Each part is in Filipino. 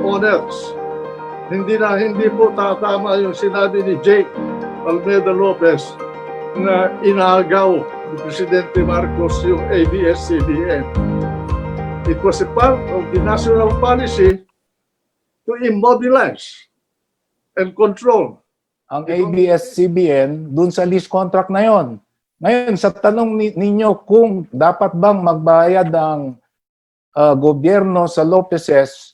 owners. Hindi po tatama yung sinabi ni Jake Almeida Lopez na inagaw ni Presidente Marcos yung ABS-CBN. It was a part of the national policy to immobilize and control. Ang ABS-CBN dun sa lease contract na yon. Ngayon, sa tanong ninyo kung dapat bang magbayad ang gobyerno sa Lopezes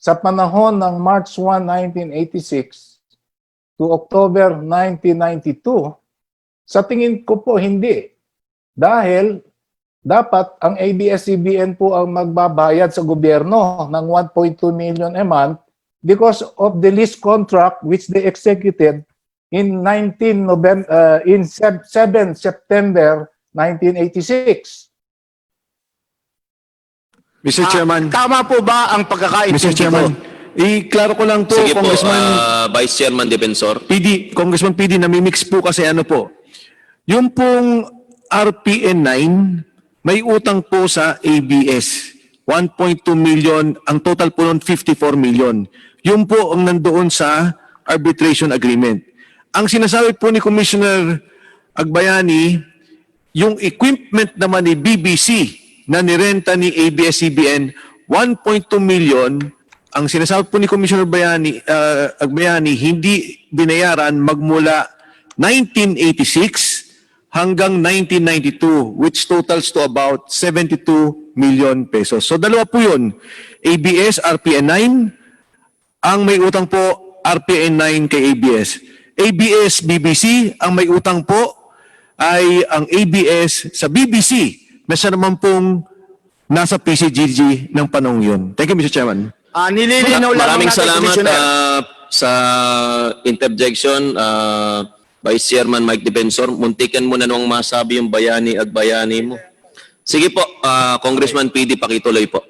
sa panahon ng March 1, 1986 to October 1992, sa tingin ko po hindi. Dahil dapat ang ABS-CBN po ang magbabayad sa gobyerno ng 1.2 million a month because of the lease contract which they executed in 7 September 1986. Mr. Chairman. Tama po ba ang pagkakaintindi Mr. Chairman, i-klaro ko lang po, Sige po, Congressman Vice Chairman Defensor. Congressman PD, namimix po kasi ano po. Yung pong RPN 9, may utang po sa ABS. 1.2 million, ang total po nun 54 million. Yun po ang nandoon sa arbitration agreement. Ang sinasabi po ni Commissioner Agbayani, yung equipment naman ni BBC na nirenta ni ABS-CBN, 1.2 million, ang sinasabi po ni Commissioner Agbayani, hindi binayaran magmula 1986 hanggang 1992, which totals to about 72 million pesos. So dalawa po yun, ABS, RPN 9, ang may utang po, RPN 9 kay ABS. ABS, BBC, ang may utang po ay ang ABS sa BBC na siya naman pong nasa PCGG ng panahon yun. Thank you, Mr. Chairman. Nililinaw lang Maraming natin, salamat Commissioner. sa interjection, Vice Chairman Mike Defensor. Muntikan mo na nung masabi yung Agbayani mo. Sige po, Congressman PD, pakituloy po.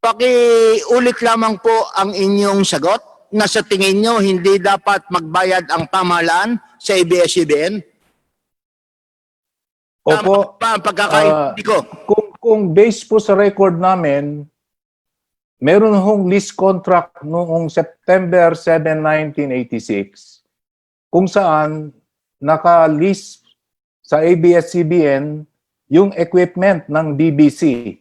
Pakiulit lamang po ang inyong sagot na sa tingin nyo hindi dapat magbayad ang pamahalaan sa ABS-CBN? Opo, Tama ba ang pagkakaintindi ko? kung based po sa record namin, meron hong lease contract noong September 7, 1986, kung saan naka-lease sa ABS-CBN yung equipment ng BBC.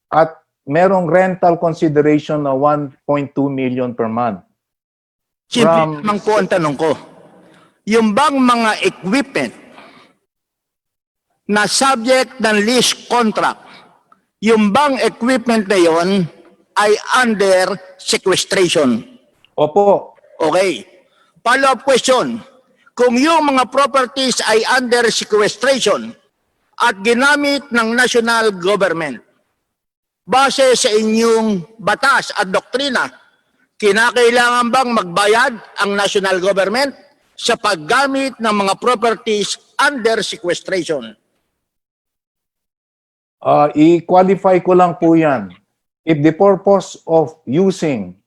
At merong rental consideration na 1.2 million per month. Simple naman po ang tanong ko. Yung bang mga equipment na subject ng lease contract, yung bang equipment na yon ay under sequestration? Opo. Okay. Follow-up question. Kung yung mga properties ay under sequestration at ginamit ng national government, base sa inyong batas at doktrina, kinakailangan bang magbayad ang national government sa paggamit ng mga properties under sequestration? I-qualify ko lang po yan. If the purpose of using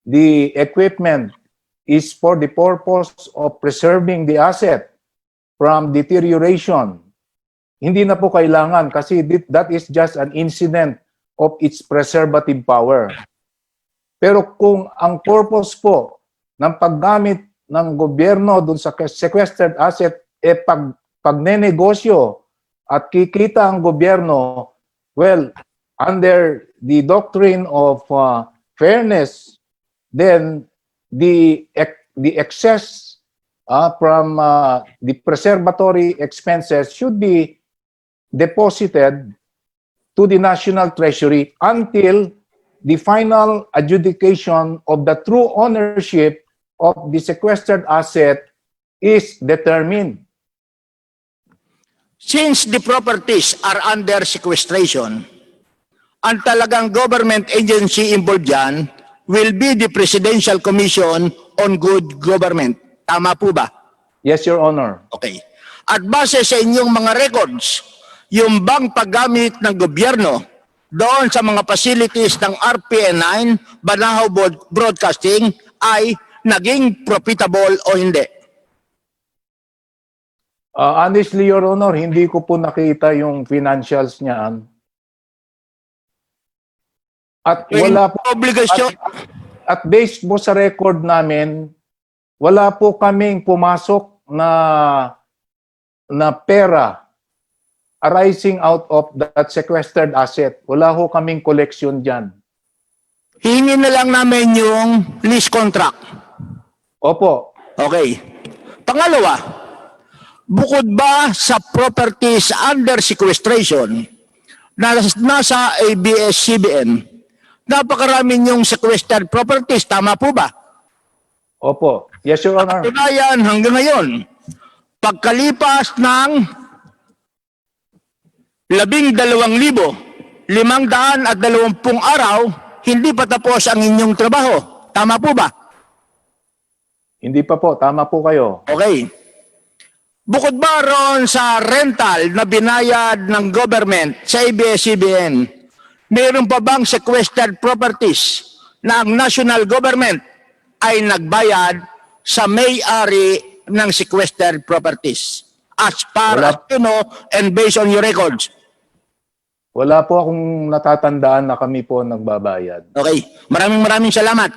the equipment is for the purpose of preserving the asset from deterioration, hindi na po kailangan kasi that is just an incident of its preservative power. Pero kung ang purpose po ng paggamit ng gobyerno dun sa sequestered asset pagnenegosyo at kikita ang gobyerno, well, under the doctrine of fairness, then the excess from the preservatory expenses should be deposited to the National Treasury until the final adjudication of the true ownership of the sequestered asset is determined. Since the properties are under sequestration, ang talagang government agency involved dyan will be the Presidential Commission on Good Government. Tama po ba? Yes, Your Honor. Okay. At base sa inyong mga records, yung bang paggamit ng gobyerno doon sa mga facilities ng RPN 9, Banahaw Broadcasting ay naging profitable o hindi? Honestly, Your Honor, hindi ko po nakita yung financials niyan. At wala po, Obligasyon. at based po sa record namin, wala po kaming pumasok na pera arising out of that sequestered asset. Wala ho kaming collection dyan. Hingin na lang namin yung lease contract. Opo. Okay. Pangalawa, bukod ba sa properties under sequestration na nasa ABS-CBN, napakarami yung sequestered properties. Tama po ba? Opo. Yes, Your Honor. Katunayan hanggang ngayon, pagkalipas ng 12,520 araw, hindi pa tapos ang inyong trabaho. Tama po ba? Hindi pa po. Tama po kayo. Okay. Bukod ba ron sa rental na binayad ng government sa ABS-CBN, mayroon pa bang sequestered properties na ang national government ay nagbayad sa may-ari ng sequestered properties? As far Wala. as you know and based on your records. Wala po akong natatandaan na kami po nagbabayad. Okay. Maraming salamat,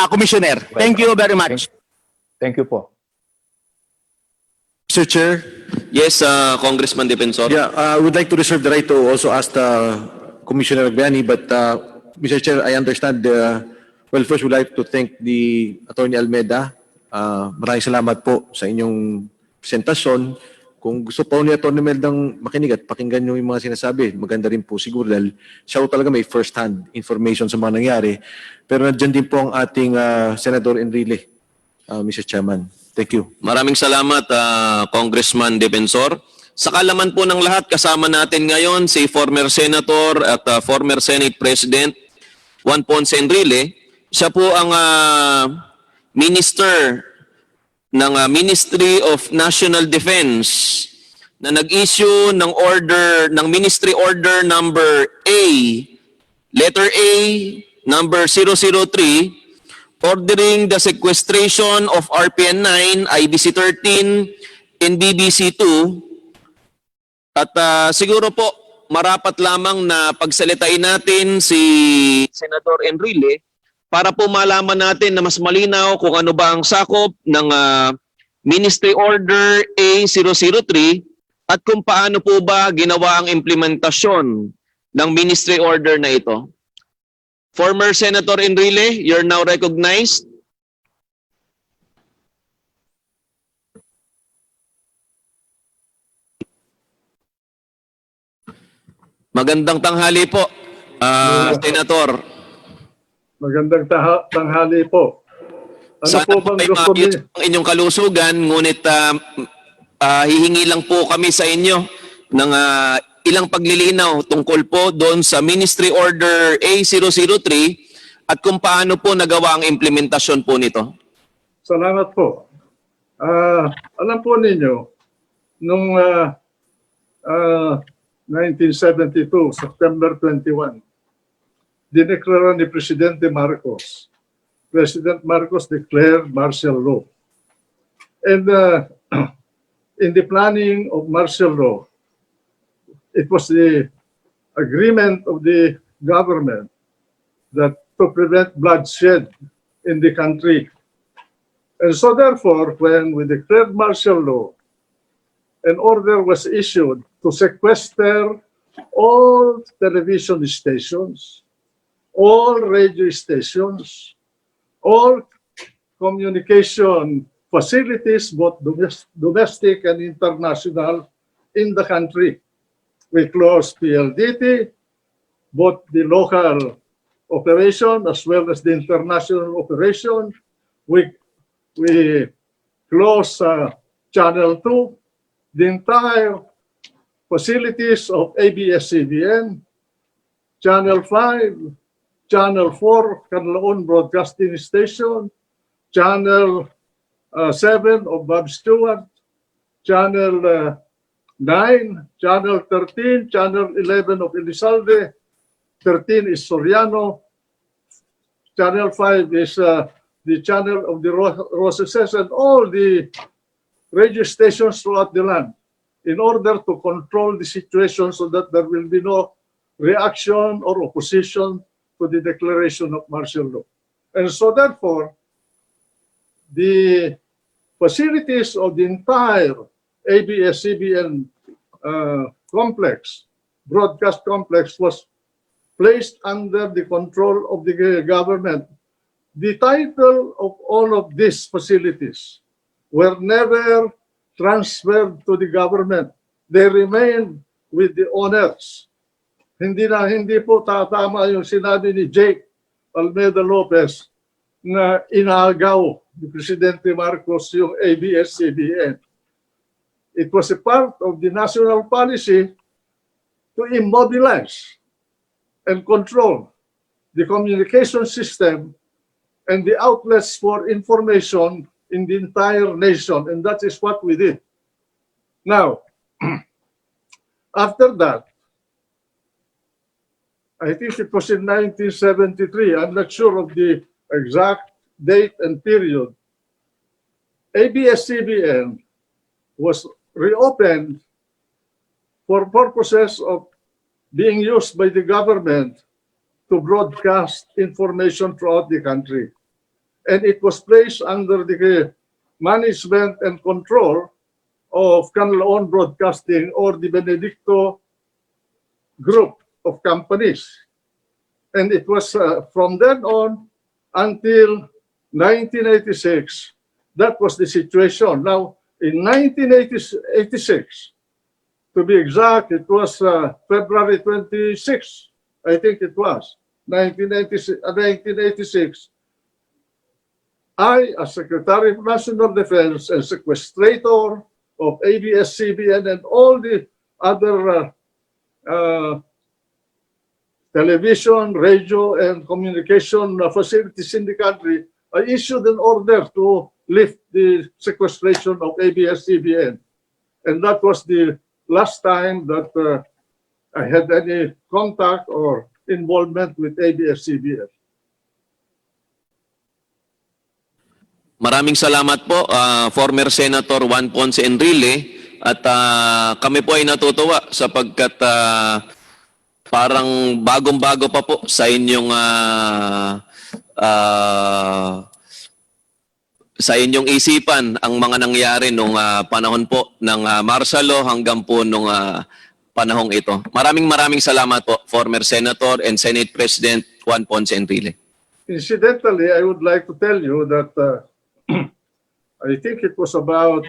Commissioner. Thank you very much. Thank you po. Mr. Chair, Yes, Congressman Defensor. yeah, I would like to reserve the right to also ask the Commissioner Agbayani, but Mr. Chair, I understand, well, first would like to thank the Attorney Almeida. Maraming salamat po sa inyong presentasyon. Kung gusto po ni Attorney Almeidang makinig at pakinggan yung mga sinasabi, maganda rin po siguro dahil siya po talaga may first-hand information sa mga nangyari. Pero nandiyan din po ang ating Senator Enrile, Mr. Chairman. Thank you. Maraming salamat, Congressman Defensor. Sa kalaman po ng lahat, kasama natin ngayon si former Senator at former Senate President Juan Ponce Enrile. Siya po ang Minister ng Ministry of National Defense na nag-issue ng order, ng Ministry Order number A, letter A, number 003, ordering the sequestration of RPN 9, IBC 13, and BBC 2. At siguro po, marapat lamang na pagsalitain natin si Senator Enrile para po malaman natin na mas malinaw kung ano ba ang sakop ng Ministry Order A003 at kung paano po ba ginawa ang implementasyon ng Ministry Order na ito. Former Senator Enrile, you're now recognized. Magandang tanghali po, Senator. Magandang tanghali po. Ano Sana po po bang ay gusto maayos niyo? ang inyong kalusugan, ngunit hihingi lang po kami sa inyo ng ilang paglilinaw tungkol po doon sa Ministry Order A003 at kung paano po nagawa ang implementasyon po nito. Salamat po. Alam po ninyo, nung 1972, September 21, dineklara ni Presidente Marcos. President Marcos declared martial law. And in the planning of martial law, it was the agreement of the government that to prevent bloodshed in the country. And so therefore, when we declared martial law, an order was issued to sequester all television stations, all radio stations, all communication facilities, both domestic and international, in the country. We closed PLDT, both the local operation as well as the international operation. We closed Channel 2, the entire facilities of ABS-CBN, Channel 5, Channel 4, Canlaon Broadcasting Station, Channel 7 of Bob Stewart, Channel 9, Channel 13, Channel 11 of Elizalde, 13 is Soriano, Channel 5 is the channel of the Roses, and all the radio stations throughout the land, in order to control the situation so that there will be no reaction or opposition to the declaration of martial law. And so therefore, the facilities of the entire ABS-CBN complex, broadcast complex, was placed under the control of the government. The title of all of these facilities were never transferred to the government. They remained with the owners. Hindi po tatama yung sinabi ni Jake Almeida Lopez na inagaw ni Presidente Marcos yung ABS-CBN. It was a part of the national policy to immobilize and control the communication system and the outlets for information in the entire nation, and that is what we did. Now, after that, I think it was in 1973, I'm not sure of the exact date and period, ABS-CBN was reopened for purposes of being used by the government to broadcast information throughout the country. And it was placed under the management and control of Canlaon Broadcasting, or the Benedicto group of companies. And it was from then on until 1986, that was the situation. Now, in 1986, to be exact, it was February 26, I think it was, 1986, I, as Secretary of National Defense and sequestrator of ABS-CBN and all the other television, radio, and communication facilities in the country, I issued an order to lift the sequestration of ABS-CBN. And that was the last time that I had any contact or involvement with ABS-CBN. Maraming salamat po, former Senator Juan Ponce Enrile. At kami po ay natutuwa sapagkat parang bagong-bago pa po sa inyong isipan ang mga nangyari nung panahon po ng martial law hanggang po nung panahong ito. Maraming salamat po, former Senator and Senate President Juan Ponce Enrile. Incidentally, I would like to tell you that I think it was about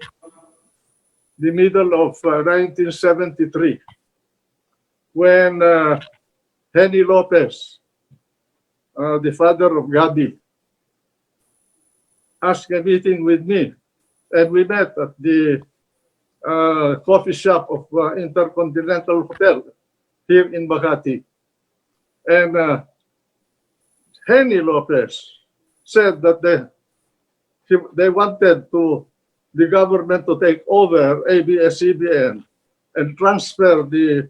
the middle of 1973 when Henny Lopez, the father of Gabi, asked a meeting with me, and we met at the coffee shop of Intercontinental Hotel here in Makati. And Henny Lopez said that they wanted the government to take over ABS-CBN and transfer the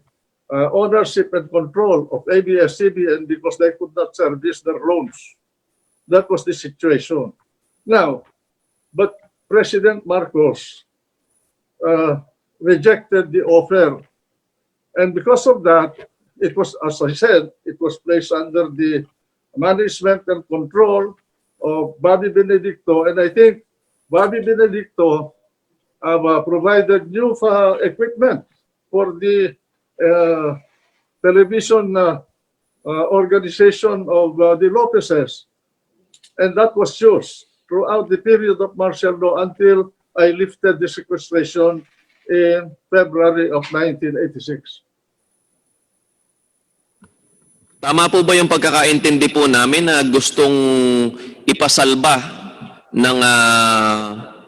ownership and control of ABS-CBN because they could not service their loans. That was the situation. Now, but President Marcos rejected the offer. And because of that, it was, as I said, it was placed under the management and control of Bobby Benedicto. And I think Bobby Benedicto provided new equipment for the television organization of the Lopezes. And that was used throughout the period of martial law until I lifted the sequestration in February of 1986. Tama po ba yung pagkakaintindi po namin na gustong ipasalba ng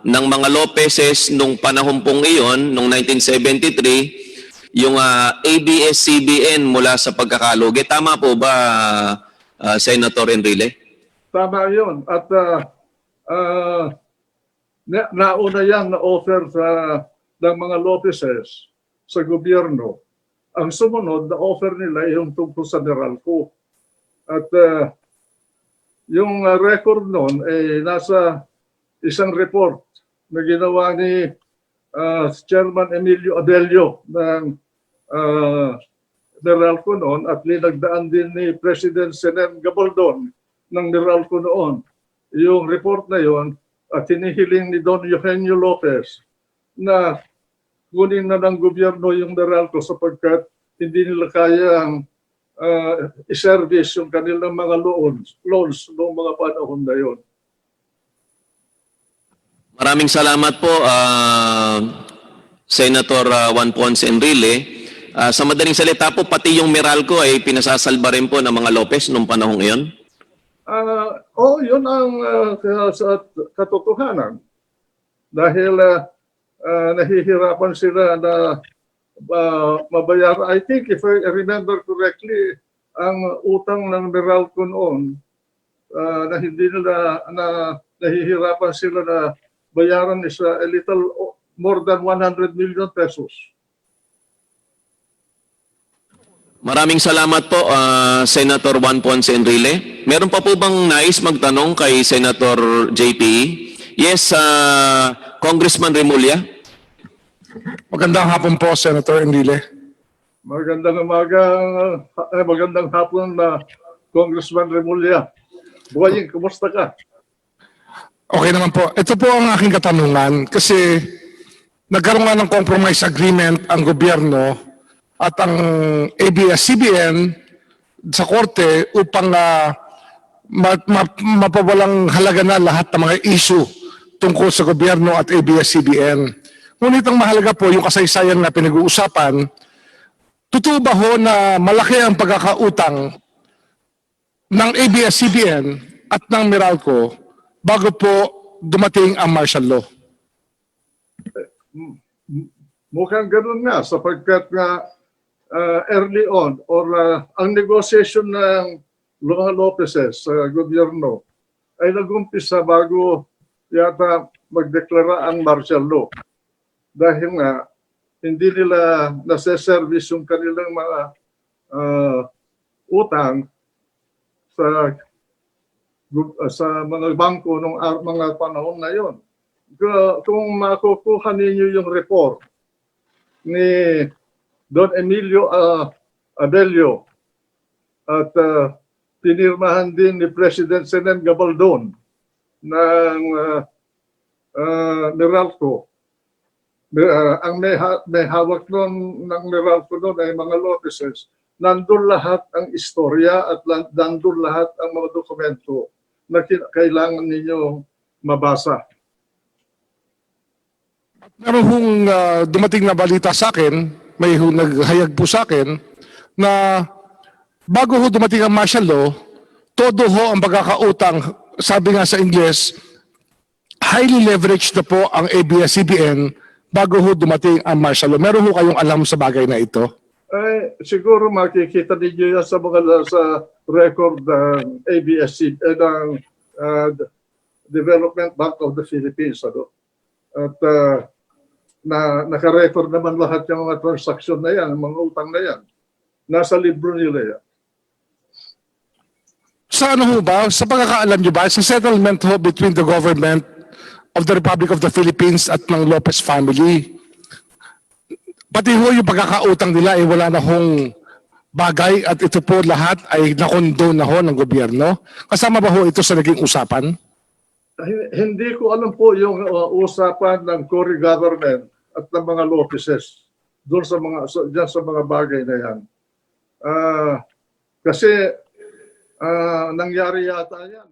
mga Lopezes nung panahon pong iyon, nung 1973, yung ABS-CBN mula sa pagkakalugi? Tama po ba, Senator Enrile? Tama yun. At nauna yan na offer ng mga Lopezes sa gobyerno. Ang sumunod na offer nila yung tungkol sa meralco. At yung record noon ay nasa isang report na ginawa ni Chairman Emilio Adelio ng meralco noon at linagdaan din ni President Sen. Gabaldon ng meralco noon. Yung report na yon at hinihiling ni Don Eugenio Lopez na kunin na ng gobyerno yung meralco sapagkat hindi nila kayang i-service yung kanilang mga loans noong mga panahon na yon. Maraming salamat po, Senator Juan Ponce Enrile. Sa madaling salita po, pati yung meralco ay pinasasalba rin po ng mga Lopez noong panahong iyon? Yun ang sa katotohanan. Dahil nahihirapan sila na mabayaran. I think if I remember correctly, ang utang ng meralco noon na hindi nila nahihirapan sila na bayaran is a little more than 100 million pesos. Maraming salamat po, Senator Juan Ponce Enrile. Meron pa po bang nais magtanong kay Senator JPE? Yes, Congressman Remulla. Magandang hapon po, Senator Enrile. Magandang hapon na Congressman Remulla. Buwaying, kumusta ka? Okay naman po. Ito po ang aking katanungan kasi nagkaroon nga ng compromise agreement ang gobyerno at ang ABS-CBN sa korte upang mapawalang halaga na lahat ng mga issue tungkol sa gobyerno at ABS-CBN. Ngunit ang mahalaga po yung kasaysayan na pinag-uusapan, totoo ba ho na malaki ang pagkakautang ng ABS-CBN at ng meralco bago po dumating ang martial law? Mukhang ganun nga sapagkat nga early on or ang negotiation ng mga Lopezes sa gobyerno ay nag-umpisa bago yata magdeklara ang martial law. Dahil nga hindi nila nasa-service yung kanilang mga utang sa mga bangko ng mga panahon na yon. Kung makukuha ninyo yung report ni Don Emilio Abelio at pinirmahan din ni President Sen. Gabaldon ng meralco. Ang may hawak nun ng meralco nun ay mga Lopezes. Nandun lahat ang istorya at nandun lahat ang mga dokumento na kailangan ninyong mabasa. Meron hong dumating na balita sa akin, may naghayag po sa akin, na bago ho dumating ang martial law, todo ho ang pagkakautang, sabi nga sa Ingles, highly leveraged na po ang ABS-CBN bago ho dumating ang martial law. Meron ho kayong alam sa bagay na ito? Siguro makikita ninyo yan sa record ng ABS-CBN, ng Development Bank of the Philippines. At naka-record naman lahat yung mga transaksyon na yan, mga utang na yan. Nasa libro nila yan. Sa ano ho ba, sa pagkakaalam nyo ba, sa settlement ho between the government of the Republic of the Philippines at ng Lopez family, pati ho yung pagkakautang nila ay wala na hong bagay at ito po lahat ay nakondo na ho ng gobyerno. Kasama ba ho ito sa naging usapan? Hindi ko alam po yung usapan ng Cory government at ng mga Lopezes doon sa mga bagay na yan. Kasi nangyari yata yan.